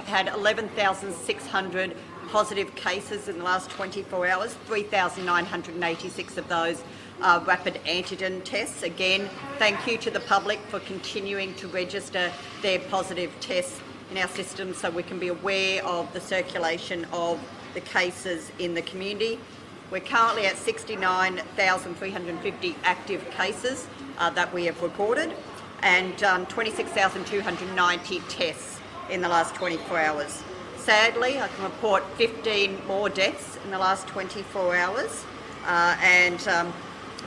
had 11,600 positive cases in the last 24 hours, 3,986 of those are rapid antigen tests. Again, thank you to the public for continuing to register their positive tests in our system so we can be aware of the circulation of the cases in the community. We're currently at 69,350 active cases that we have recorded, and 26,290 tests in the last 24 hours. Sadly, I can report 15 more deaths in the last 24 hours, and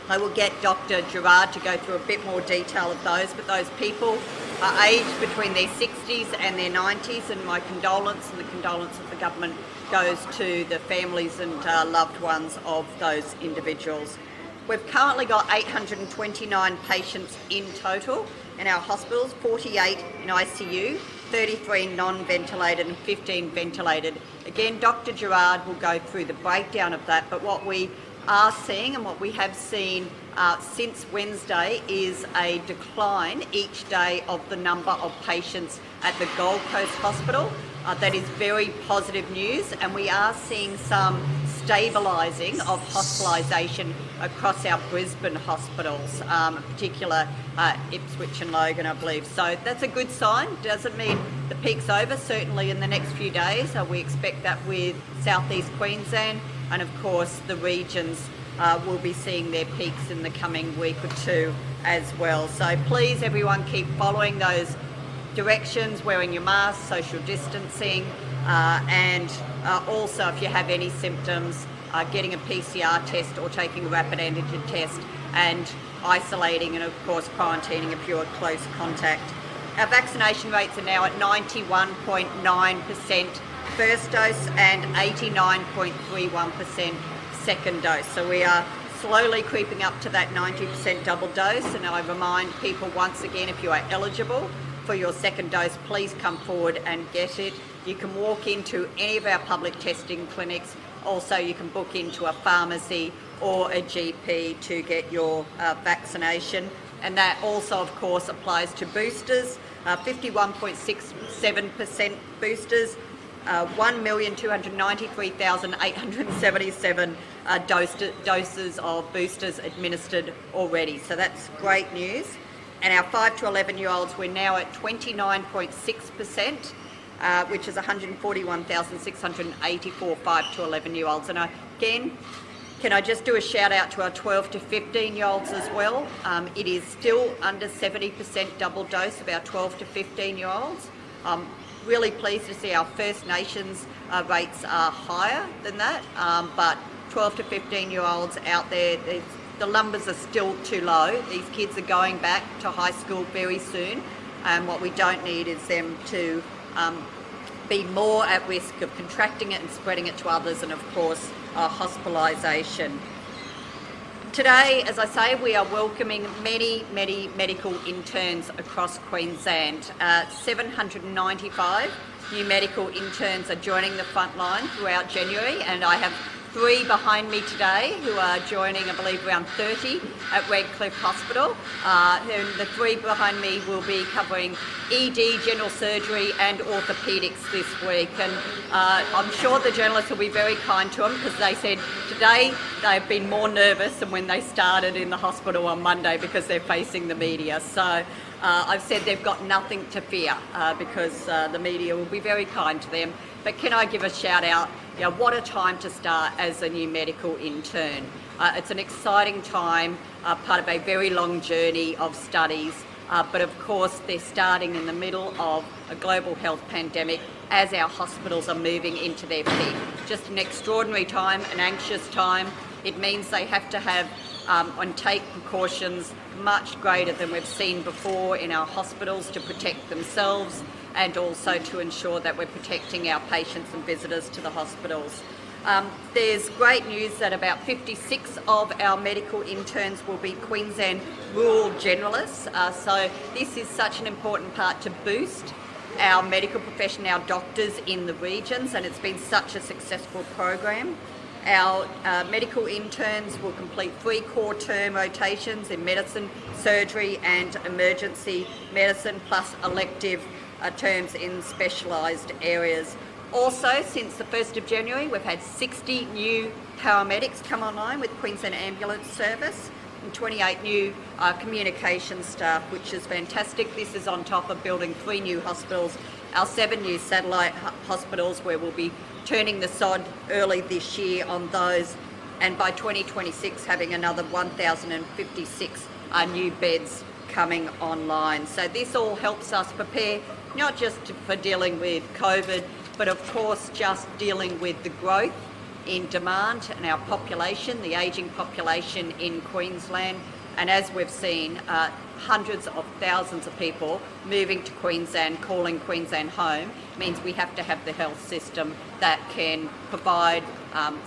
I will get Dr. Gerard to go through a bit more detail of those, but those people are aged between their 60s and their 90s, and my condolence and the condolence of the government goes to the families and loved ones of those individuals. We've currently got 829 patients in total in our hospitals, 48 in ICU, 33 non-ventilated and 15 ventilated. Again, Dr. Gerard will go through the breakdown of that, but what we are seeing and what we have seen since Wednesday is a decline each day of the number of patients at the Gold Coast Hospital. That is very positive news, and we are seeing some stabilising of hospitalisation across our Brisbane hospitals, in particular Ipswich and Logan, I believe. So that's a good sign. Doesn't mean the peak's over, certainly in the next few days. We expect that with southeast Queensland, and of course the regions will be seeing their peaks in the coming week or two as well. So please everyone keep following those directions, wearing your mask, social distancing, and also if you have any symptoms, getting a PCR test or taking a rapid antigen test and isolating and of course quarantining if you're a close contact. Our vaccination rates are now at 91.9% first dose and 89.31% second dose. So we are slowly creeping up to that 90% double dose, and I remind people once again, if you are eligible for your second dose, please come forward and get it. You can walk into any of our public testing clinics. Also, you can book into a pharmacy or a GP to get your vaccination. And that also, of course, applies to boosters. 51.67% boosters, 1,293,877 doses of boosters administered already. So that's great news. And our 5 to 11-year-olds, we're now at 29.6%, which is 141,684 5 to 11-year-olds. And again, can I just do a shout out to our 12 to 15-year-olds as well? It is still under 70% double dose of our 12 to 15-year-olds. Really pleased to see our First Nations rates are higher than that, but 12 to 15-year-olds out there, the numbers are still too low. These kids are going back to high school very soon, and what we don't need is them to be more at risk of contracting it and spreading it to others, and of course hospitalisation. Today, as I say, we are welcoming many medical interns across Queensland. 795 new medical interns are joining the frontline throughout January, and I have 3 behind me today who are joining, I believe, around 30 at Redcliffe Hospital. And the 3 behind me will be covering ED, general surgery and orthopaedics this week. And I'm sure the journalists will be very kind to them, because they said today they've been more nervous than when they started in the hospital on Monday because they're facing the media. So I've said they've got nothing to fear because the media will be very kind to them. But can I give a shout out? You know, what a time to start as a new medical intern. It's an exciting time, part of a very long journey of studies, but of course they're starting in the middle of a global health pandemic as our hospitals are moving into their peak. Just an extraordinary time, an anxious time. It means they have to have and take precautions much greater than we've seen before in our hospitals to protect themselves and also to ensure that we're protecting our patients and visitors to the hospitals. There's great news that about 56 of our medical interns will be Queensland rural generalists. So this is such an important part to boost our medical profession, our doctors in the regions, and it's been such a successful program. Our medical interns will complete 3 core term rotations in medicine, surgery and emergency medicine, plus elective terms in specialised areas. Also, since the 1st of January, we've had 60 new paramedics come online with Queensland Ambulance Service and 28 new communication staff, which is fantastic. This is on top of building 3 new hospitals, our 7 new satellite hospitals, where we'll be turning the sod early this year on those, and by 2026 having another 1,056 new beds coming online. So this all helps us prepare not just for dealing with COVID, but of course just dealing with the growth in demand and our population, the ageing population in Queensland. And as we've seen, hundreds of thousands of people moving to Queensland, calling Queensland home, means we have to have the health system that can provide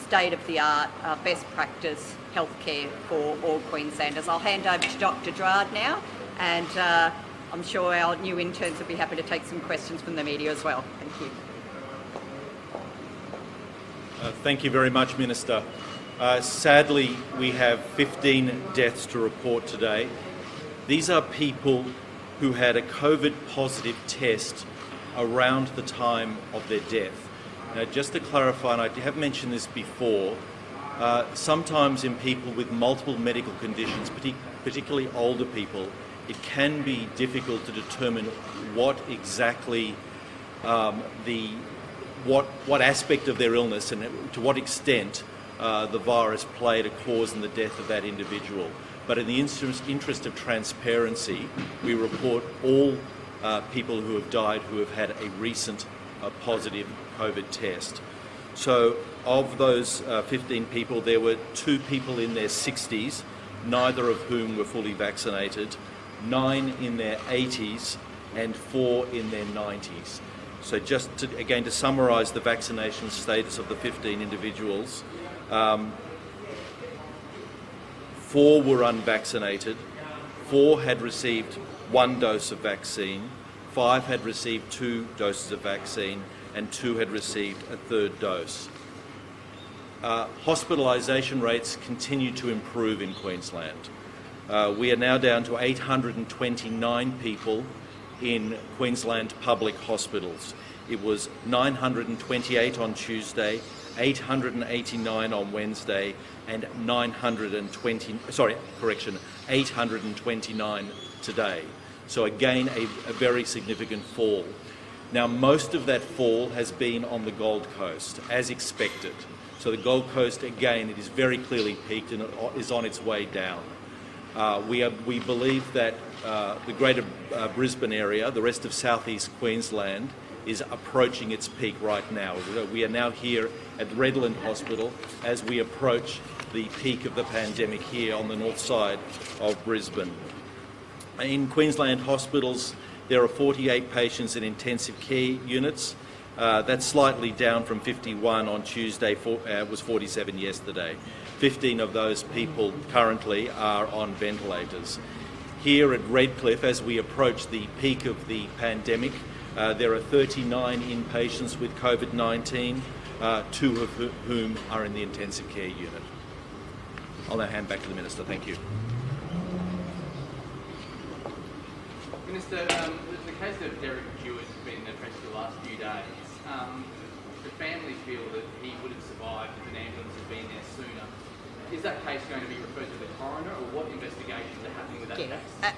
state-of-the-art, best practice healthcare for all Queenslanders. I'll hand over to Dr. Gerard now, and I'm sure our new interns will be happy to take some questions from the media as well. Thank you. Thank you very much, Minister. Sadly, we have 15 deaths to report today. These are people who had a COVID positive test around the time of their death. Now, just to clarify, and I have mentioned this before, sometimes in people with multiple medical conditions, particularly older people, it can be difficult to determine what exactly what aspect of their illness and to what extent the virus played a cause in the death of that individual. But in the interest of transparency, we report all people who have died who have had a recent positive COVID test. So of those 15 people, there were 2 people in their 60s, neither of whom were fully vaccinated, 9 in their 80s and 4 in their 90s. So just to, again, to summarise the vaccination status of the 15 individuals, 4 were unvaccinated, 4 had received 1 dose of vaccine, 5 had received 2 doses of vaccine, and 2 had received a 3rd dose. Hospitalisation rates continue to improve in Queensland. We are now down to 829 people in Queensland public hospitals. It was 928 on Tuesday, 889 on Wednesday, and 829 today. So again, a very significant fall. Now, most of that fall has been on the Gold Coast, as expected. So the Gold Coast, again, it is very clearly peaked and it is on its way down. We believe that the greater Brisbane area, the rest of southeast Queensland, is approaching its peak right now. We are now here at Redland Hospital as we approach the peak of the pandemic here on the north side of Brisbane. In Queensland hospitals, there are 48 patients in intensive care units. That's slightly down from 51 on Tuesday, was 47 yesterday. 15 of those people currently are on ventilators. Here at Redcliffe, as we approach the peak of the pandemic, there are 39 inpatients with COVID-19, 2 of whom are in the intensive care unit. I'll now hand back to the Minister. Thank you. Minister, the case of Derek Jewett has been addressed the last few days. The family feel that he would have survived if an ambulance had been there sooner. Is that case going to be referred to the coroner, or what investigations are happening with that case?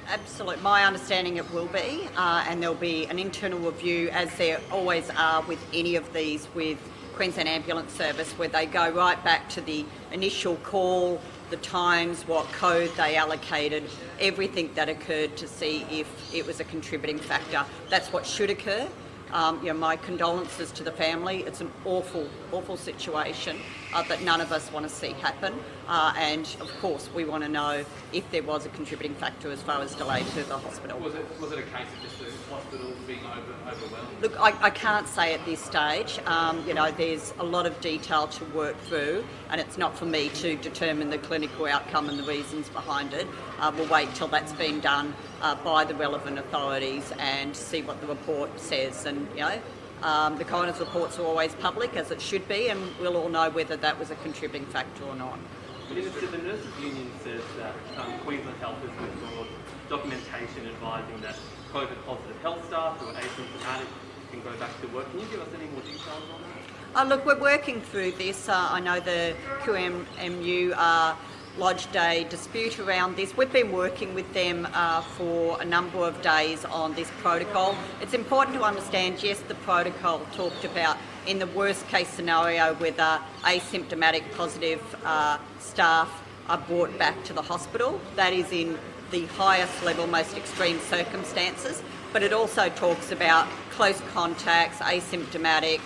Absolutely. My understanding it will be, and there'll be an internal review, as there always are with any of these with Queensland Ambulance Service, where they go right back to the initial call, the times, what code they allocated, everything that occurred to see if it was a contributing factor. That's what should occur. My condolences to the family. It's an awful, awful situation that none of us want to see happen. And of course, we want to know if there was a contributing factor as far as delay to the hospital. Was it a case of just the hospital being overwhelmed? Look, I can't say at this stage. There's a lot of detail to work through, and it's not for me to determine the clinical outcome and the reasons behind it. We'll wait till that's been done by the relevant authorities and see what the report says. And the coroner's reports are always public, as it should be, and we'll all know whether that was a contributing factor or not. Minister, the Nurses Union says that Queensland Health has withdrawn documentation advising that COVID-positive health staff who are asymptomatic can go back to work. Can you give us any more details on that? Look, we're working through this. I know the QMMU lodged a dispute around this. We've been working with them for a number of days on this protocol. It's important to understand, yes, the protocol talked about in the worst case scenario whether asymptomatic positive staff are brought back to the hospital. That is in the highest level, most extreme circumstances. But it also talks about close contacts, asymptomatic,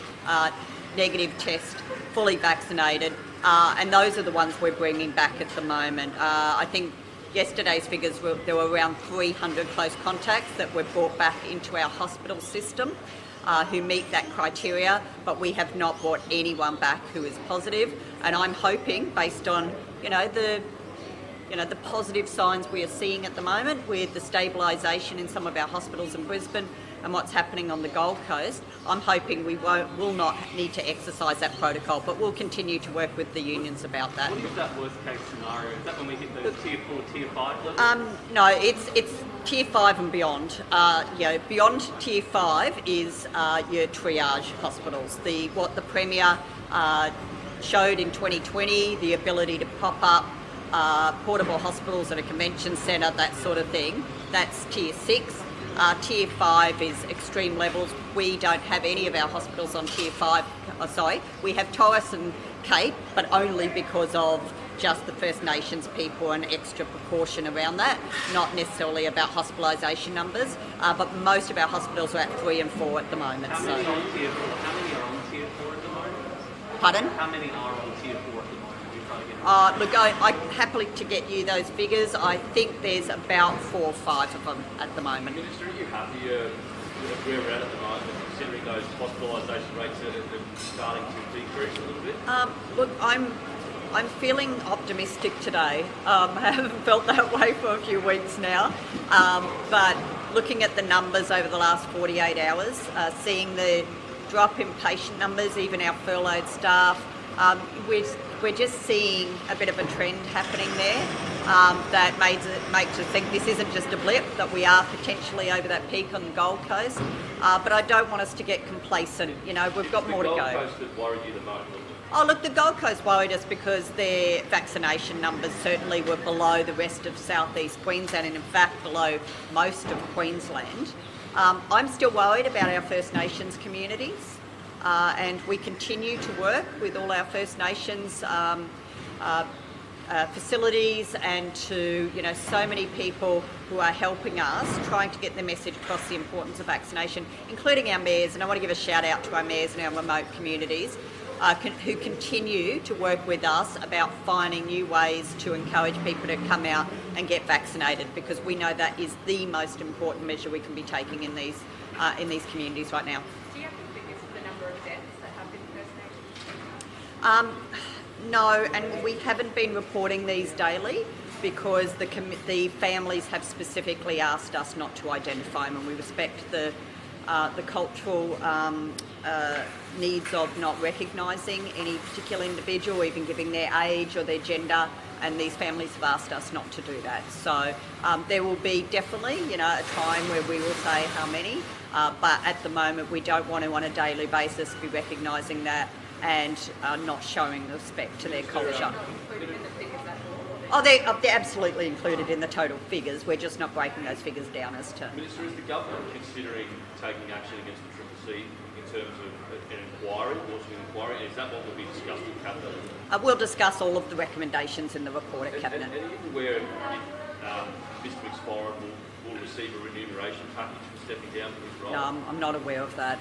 negative test, fully vaccinated, and those are the ones we're bringing back at the moment. I think yesterday's figures there were around 300 close contacts that were brought back into our hospital system who meet that criteria, but we have not brought anyone back who is positive. And I'm hoping, based on the positive signs we are seeing at the moment with the stabilisation in some of our hospitals in Brisbane and what's happening on the Gold Coast, I'm hoping we will not need to exercise that protocol, but we'll continue to work with the unions about that. What is that worst case scenario? Is that when we hit those tier 4, tier 5 levels? No, it's tier 5 and beyond. Beyond tier 5 is your triage hospitals. What the Premier showed in 2020, the ability to pop up portable hospitals at a convention centre, that sort of thing. That's tier 6. Tier 5 is extreme levels. We don't have any of our hospitals on tier 5. We have Torres and Cape, but only because of just the First Nations people and extra precaution around that, not necessarily about hospitalisation numbers, but most of our hospitals are at 3 and 4 at the moment. How many are on tier 4? How many are on tier 4 at the moment? Pardon? How many are on tier 4 at the moment? Look, I'm happy to get you those figures. I think there's about 4 or 5 of them at the moment. Minister, are you happy where we're at the moment, considering those hospitalisation rates are starting to decrease a little bit? Look, I'm feeling optimistic today. I haven't felt that way for a few weeks now, but looking at the numbers over the last 48 hours, seeing the drop in patient numbers, even our furloughed staff, we're just seeing a bit of a trend happening there that makes us think this isn't just a blip, that we are potentially over that peak on the Gold Coast. But I don't want us to get complacent. We've got more to go. The Gold Coast that worried you the most? Oh, look, the Gold Coast worried us because their vaccination numbers certainly were below the rest of southeast Queensland and in fact below most of Queensland. I'm still worried about our First Nations communities. And we continue to work with all our First Nations facilities and to so many people who are helping us trying to get the message across the importance of vaccination, including our mayors. And I want to give a shout out to our mayors in our remote communities who continue to work with us about finding new ways to encourage people to come out and get vaccinated, because we know that is the most important measure we can be taking in these communities right now. No, and we haven't been reporting these daily because the families have specifically asked us not to identify them, and we respect the cultural needs of not recognising any particular individual, even giving their age or their gender, and these families have asked us not to do that. So there will be definitely a time where we will say how many, but at the moment we don't want to on a daily basis be recognising that and not showing respect to their culture. Oh, they're absolutely included in the total figures. We're just not breaking those figures down as to... Minister, is the government considering taking action against the CCC in terms of an inquiry, launching an inquiry? Is that what will be discussed in Cabinet? We'll discuss all of the recommendations in the report at Cabinet. And even where Mr McSpiron will receive a remuneration package for stepping down from his role? No, I'm not aware of that.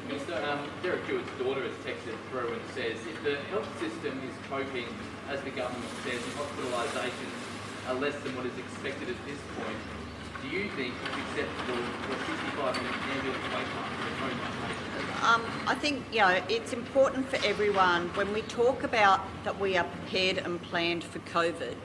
Minister, Derek Jewett's daughter has texted through and says, if the health system is coping, as the government says, hospitalisations are less than what is expected at this point, do you think it's acceptable for 65-minute ambulance wait time for a COVID patient? I think, it's important for everyone, when we talk about that we are prepared and planned for COVID,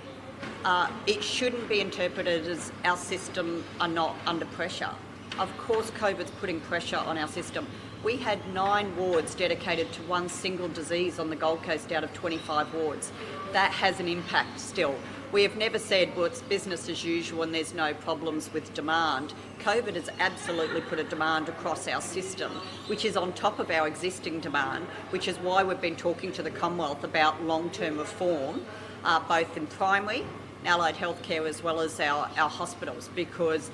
it shouldn't be interpreted as our system are not under pressure. Of course, COVID's putting pressure on our system, We had 9 wards dedicated to one single disease on the Gold Coast out of 25 wards. That has an impact still. We have never said, well, it's business as usual and there's no problems with demand. COVID has absolutely put a demand across our system, which is on top of our existing demand, which is why we've been talking to the Commonwealth about long-term reform, both in primary, allied healthcare, as well as our hospitals, because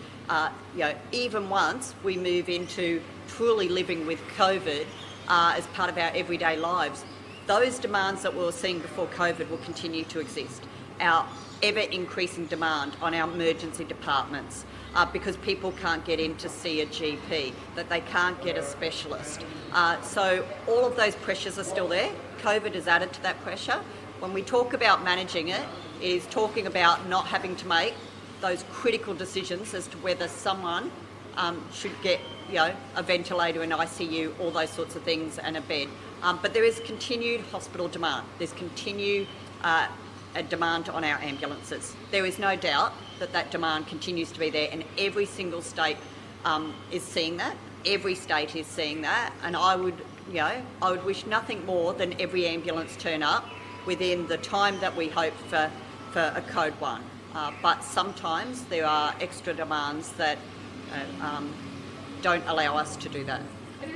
even once we move into truly living with COVID as part of our everyday lives, those demands that we were seeing before COVID will continue to exist. Our ever-increasing demand on our emergency departments because people can't get in to see a GP, that they can't get a specialist. So all of those pressures are still there. COVID has added to that pressure. When we talk about managing it, it is talking about not having to make those critical decisions as to whether someone should get a ventilator, an ICU, all those sorts of things, and a bed. But there is continued hospital demand. There's continued a demand on our ambulances. There is no doubt that that demand continues to be there, and every single state is seeing that. Every state is seeing that, and I would wish nothing more than every ambulance turn up within the time that we hope for a Code 1. But sometimes there are extra demands that don't allow us to do that.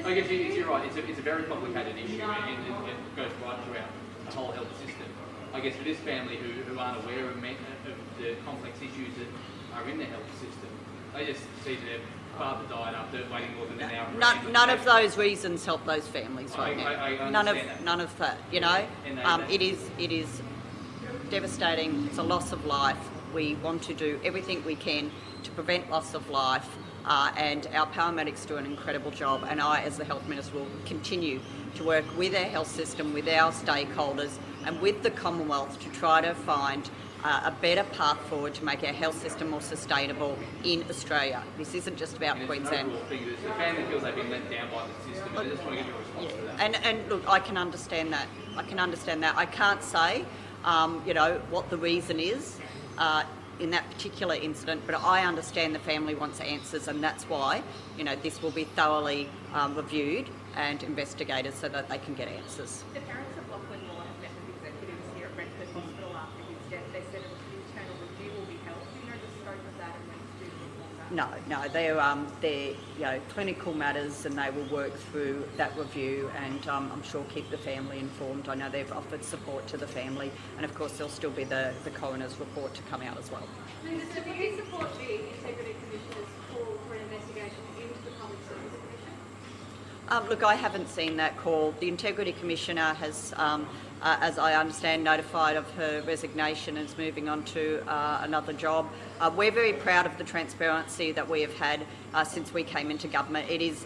I guess you're right. It's a very complicated issue, and it goes right throughout the whole health system. I guess for this family who aren't aware of the complex issues that are in the health system, they just see their father died after waiting more than an hour. None of those reasons help those families right now. I none of that. that. It is devastating. It's a loss of life. We want to do everything we can to prevent loss of life. And our paramedics do an incredible job, and I, as the Health Minister, will continue to work with our health system, with our stakeholders, and with the Commonwealth to try to find a better path forward to make our health system more sustainable in Australia. This isn't just about Queensland. The family feels they've been let down by the system, and they just want to get a response to that. And look, I can understand that. I can't say, what the reason is in that particular incident, but I understand the family wants answers, and that's why, this will be thoroughly reviewed and investigated so that they can get answers. The parents of Lachlan Moore have met with executives here at Brentford Hospital after his death. They said an internal review will be held. Do you know the scope of that and when it's due to inform that? No, they're clinical matters, and they will work through that review, and I'm sure keep the family informed. I know they've offered support to the family, and of course there'll still be the coroner's report to come out as well. Minister, do you support the Integrity Commissioner's call for an investigation into the Public Service Commission? Look, I haven't seen that call. The Integrity Commissioner has, as I understand, notified of her resignation and is moving on to another job. We're very proud of the transparency that we have had since we came into government. It is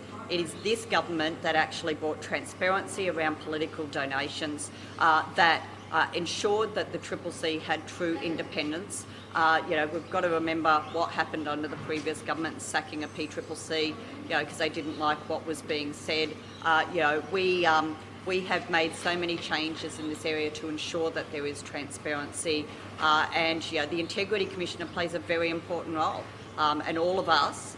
this government that actually brought transparency around political donations that ensured that the CCC had true independence. We've got to remember what happened under the previous government sacking a PCCC, because they didn't like what was being said. We have made so many changes in this area to ensure that there is transparency, and the Integrity Commissioner plays a very important role, and all of us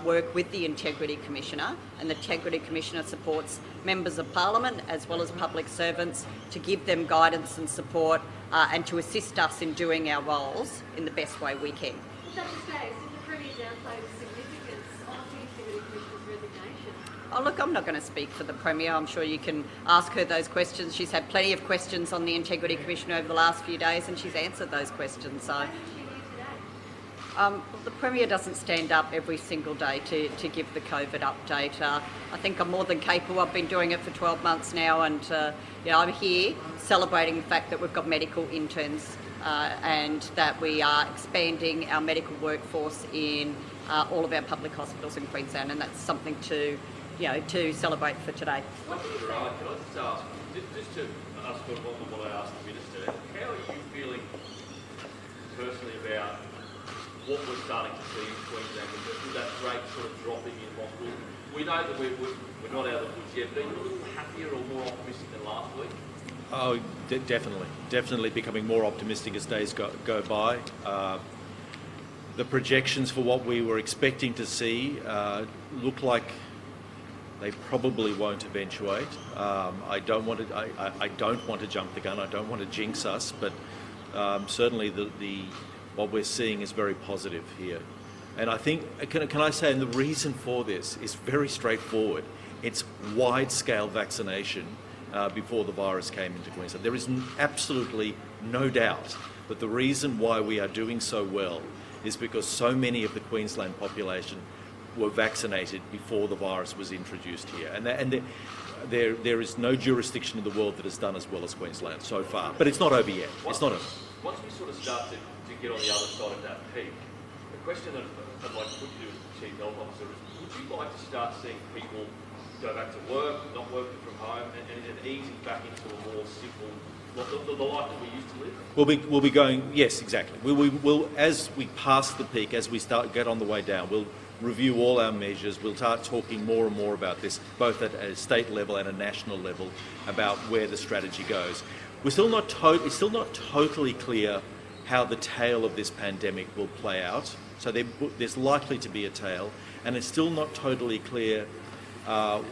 work with the Integrity Commissioner, and the Integrity Commissioner supports members of Parliament as well as public servants to give them guidance and support and to assist us in doing our roles in the best way we can. Dr. Stace, did the Premier downplay the significance of the Integrity Commissioner's resignation? Oh, look, I'm not going to speak for the Premier. I'm sure you can ask her those questions. She's had plenty of questions on the Integrity Commissioner over the last few days, and she's answered those questions. So. The Premier doesn't stand up every single day to give the COVID update. I think I'm more than capable. I've been doing it for 12 months now, and I'm here celebrating the fact that we've got medical interns and that we are expanding our medical workforce in all of our public hospitals in Queensland, and that's something to celebrate for today. Right, just to ask what I asked the Minister, how are you feeling personally about what we're starting to see in Queensland with that rate sort of dropping in hospital? We know that we're not out of the woods yet, but are you a little happier or more optimistic than last week? Oh, definitely becoming more optimistic as days go by. The projections for what we were expecting to see look like They probably won't eventuate. I don't want to jump the gun. I don't want to jinx us, but certainly what we're seeing is very positive here. And I think, can I say, and the reason for this is very straightforward. It's wide-scale vaccination before the virus came into Queensland. There is absolutely no doubt that the reason why we are doing so well is because so many of the Queensland population were vaccinated before the virus was introduced here. And there is no jurisdiction in the world that has done as well as Queensland so far. But it's not over yet. It's not over. Once we sort of start to get on the other side of that peak, the question that I'd like to put you to as Chief Health Officer is, would you like to start seeing people go back to work, not working from home, and easing back into a more simple, the life that we used to live? We'll be going, yes, exactly. We'll as we pass the peak, as we get on the way down, we'll review all our measures. We'll start talking more and more about this, both at a state level and a national level, about where the strategy goes. It's still not totally clear how the tail of this pandemic will play out. So there's likely to be a tail, and it's still not totally clear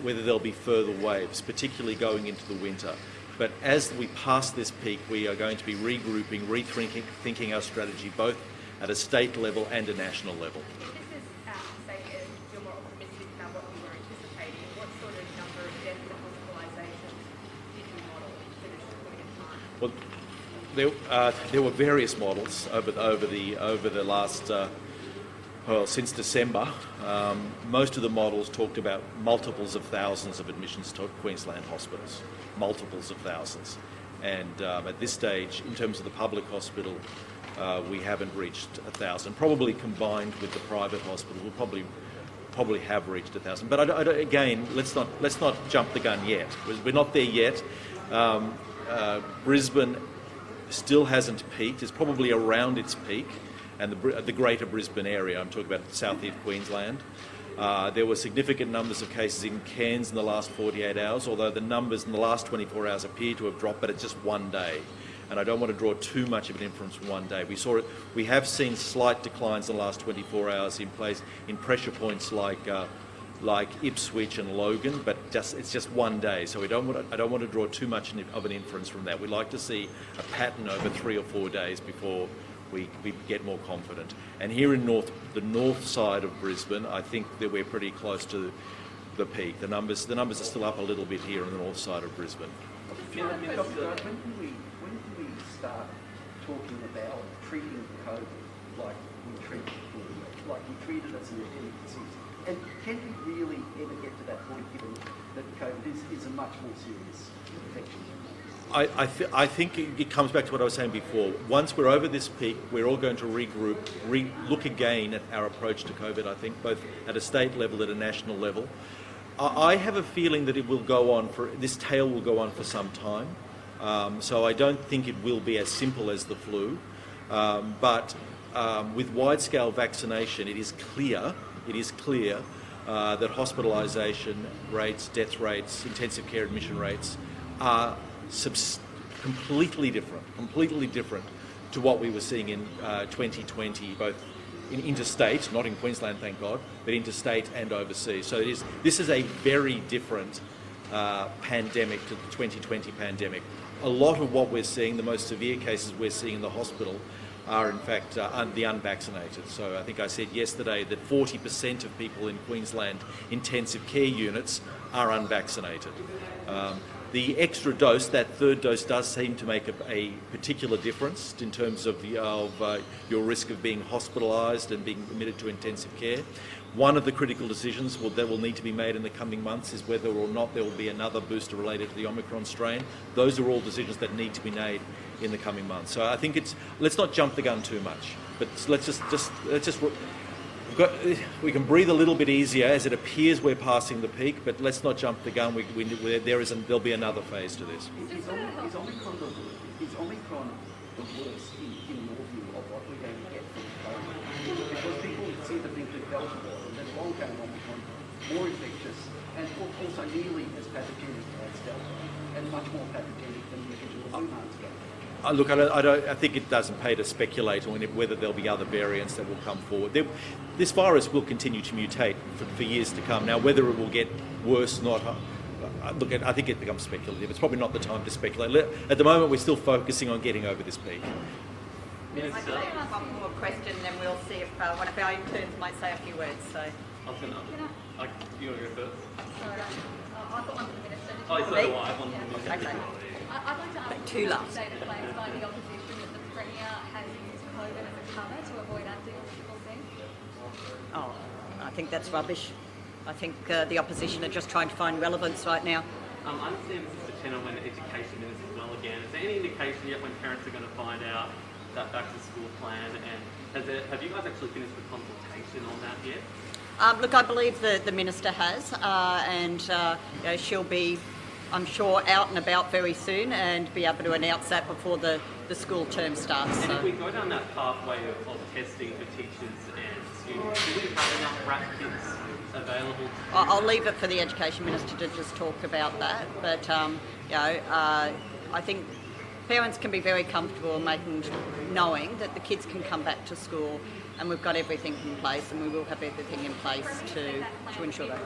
whether there'll be further waves, particularly going into the winter. But as we pass this peak, we are going to be regrouping, rethinking our strategy, both at a state level and a national level. If this is, say, you're more optimistic about what you were anticipating, what sort of number of deaths and hospitalisations did you model for this point in time? Well, there were various models over the last since December. Most of the models talked about multiples of thousands of admissions to Queensland hospitals, multiples of thousands. And at this stage, in terms of the public hospital, we haven't reached 1,000. Probably combined with the private hospital, we'll probably have reached 1,000. But again, let's not jump the gun yet. We're not there yet. Brisbane still hasn't peaked. It's probably around its peak, and the greater Brisbane area. I'm talking about southeast Queensland. There were significant numbers of cases in Cairns in the last 48 hours, although the numbers in the last 24 hours appear to have dropped, but it's just one day. And I don't want to draw too much of an inference from one day. We have seen slight declines in the last 24 hours in pressure points like Ipswich and Logan, but it's just one day. So I don't want to draw too much of an inference from that. We'd like to see a pattern over 3 or 4 days before we get more confident. And here in the north side of Brisbane, I think that we're pretty close to the peak. The numbers are still up a little bit here on the north side of Brisbane. When can we start talking about treating COVID like we treat flu, like we treated it as an endemic disease? And can we really ever get to that point, given that COVID is a much more serious infection? I think it comes back to what I was saying before. Once we're over this peak, we're all going to regroup, look again at our approach to COVID, I think, both at a state level and a national level. I have a feeling that it will go on this tail will go on for some time. So I don't think it will be as simple as the flu. But with wide-scale vaccination, it is clear that hospitalisation rates, death rates, intensive care admission rates are completely different to what we were seeing in 2020, both in interstate, not in Queensland, thank God, but interstate and overseas. So this is a very different pandemic to the 2020 pandemic. A lot of what we're seeing, the most severe cases we're seeing in the hospital, are in fact the unvaccinated. So I think I said yesterday that 40% of people in Queensland intensive care units are unvaccinated. The extra dose, that third dose, does seem to make a particular difference in terms of your risk of being hospitalised and being admitted to intensive care. One of the critical decisions that will need to be made in the coming months is whether or not there will be another booster related to the Omicron strain. Those are all decisions that need to be made in the coming months. So I think let's not jump the gun too much, but we can breathe a little bit easier as it appears we're passing the peak, but let's not jump the gun. There'll be another phase to this. Is Omicron the worst in your view of what we're going to get from COVID? Because people seem to think that Delta was, and then long-term Omicron, more infectious, and also nearly as pathogenic as Delta, and much more pathogenic than the original flu months ago. Look, I think it doesn't pay to speculate on whether there'll be other variants that will come forward. This virus will continue to mutate for years to come. Now, whether it will get worse, not. Look, I think it becomes speculative. It's probably not the time to speculate. At the moment, we're still focusing on getting over this peak. I can ask one more question, then we'll see if one of our interns might say a few words. So. I was going to. You want to go first? Sorry, I've got one for the minister. Oh, so do I. One for the minister. Okay. I'd like to ask Two you last. to say the claims by the opposition that the Premier has used COVID as a cover to avoid anti-autism. Oh, I think that's rubbish. I think the opposition are just trying to find relevance right now. I understand this is dependent on when the education minister as well again. Is there any indication yet when parents are going to find out that back to school plan, and have you guys actually finished the consultation on that yet? Look, I believe the minister has, and you know, she'll be, I'm sure, out and about very soon and be able to announce that before the school term starts. And So. if we go down that pathway of testing for teachers and students, do we have enough RAT kits available? I'll leave it for the Education Minister to just talk about that, but you know, I think parents can be very comfortable knowing that the kids can come back to school, and we've got everything in place, and we will have everything in place to ensure that.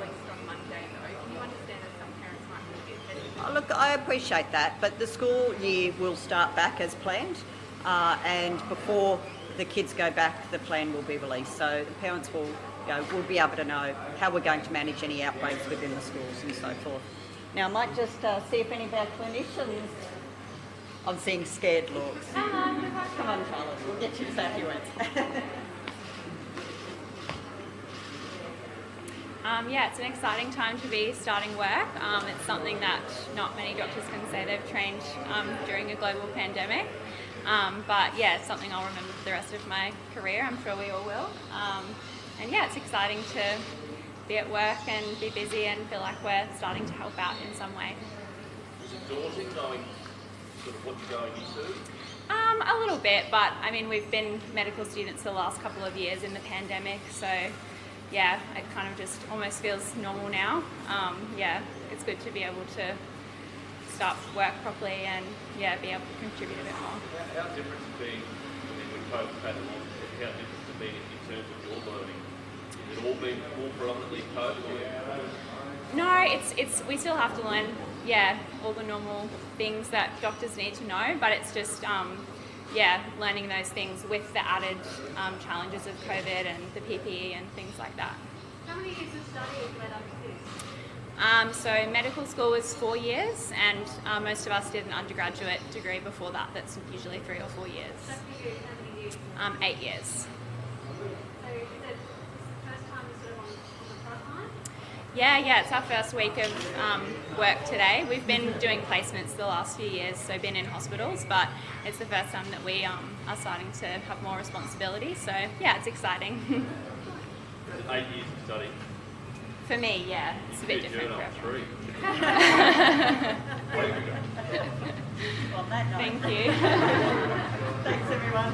Look, I appreciate that, but the school year will start back as planned, and before the kids go back, the plan will be released. So the parents will be able to know how we're going to manage any outbreaks within the schools and so forth. Now, I might just see if any of our clinicians. I'm seeing scared looks. Come on, Charlotte, we'll get you to say a few words. Yeah, it's an exciting time to be starting work. It's something that not many doctors can say they've trained during a global pandemic. But yeah, it's something I'll remember for the rest of my career. I'm sure we all will. And yeah, it's exciting to be at work and be busy and feel like we're starting to help out in some way. Is it daunting knowing sort of what you're going into? A little bit, but I mean, we've been medical students the last couple of years in the pandemic, so yeah, it kind of just almost feels normal now. Yeah, it's good to be able to start work properly and yeah, be able to contribute a bit more. How different has it been, I mean, when COVID's had a long, how different has it been in terms of your learning? Has it all been more predominantly COVID? No, it's we still have to learn, yeah, all the normal things that doctors need to know, but it's just, yeah, learning those things with the added challenges of COVID and the PPE and things like that. How many years of study have led up to this? So medical school was 4 years, and most of us did an undergraduate degree before that. That's usually 3 or 4 years. So for you, how many years? 8 years. So is it the first time you're sort of on the front line? Yeah, it's our first week of work today. We've been doing placements the last few years, so been in hospitals, but it's the first time that we are starting to have more responsibility. So yeah, it's exciting. 8 years of study. For me, yeah, it's a bit different for everyone. 3. Way to go. On that note. Thank you. Thanks, everyone.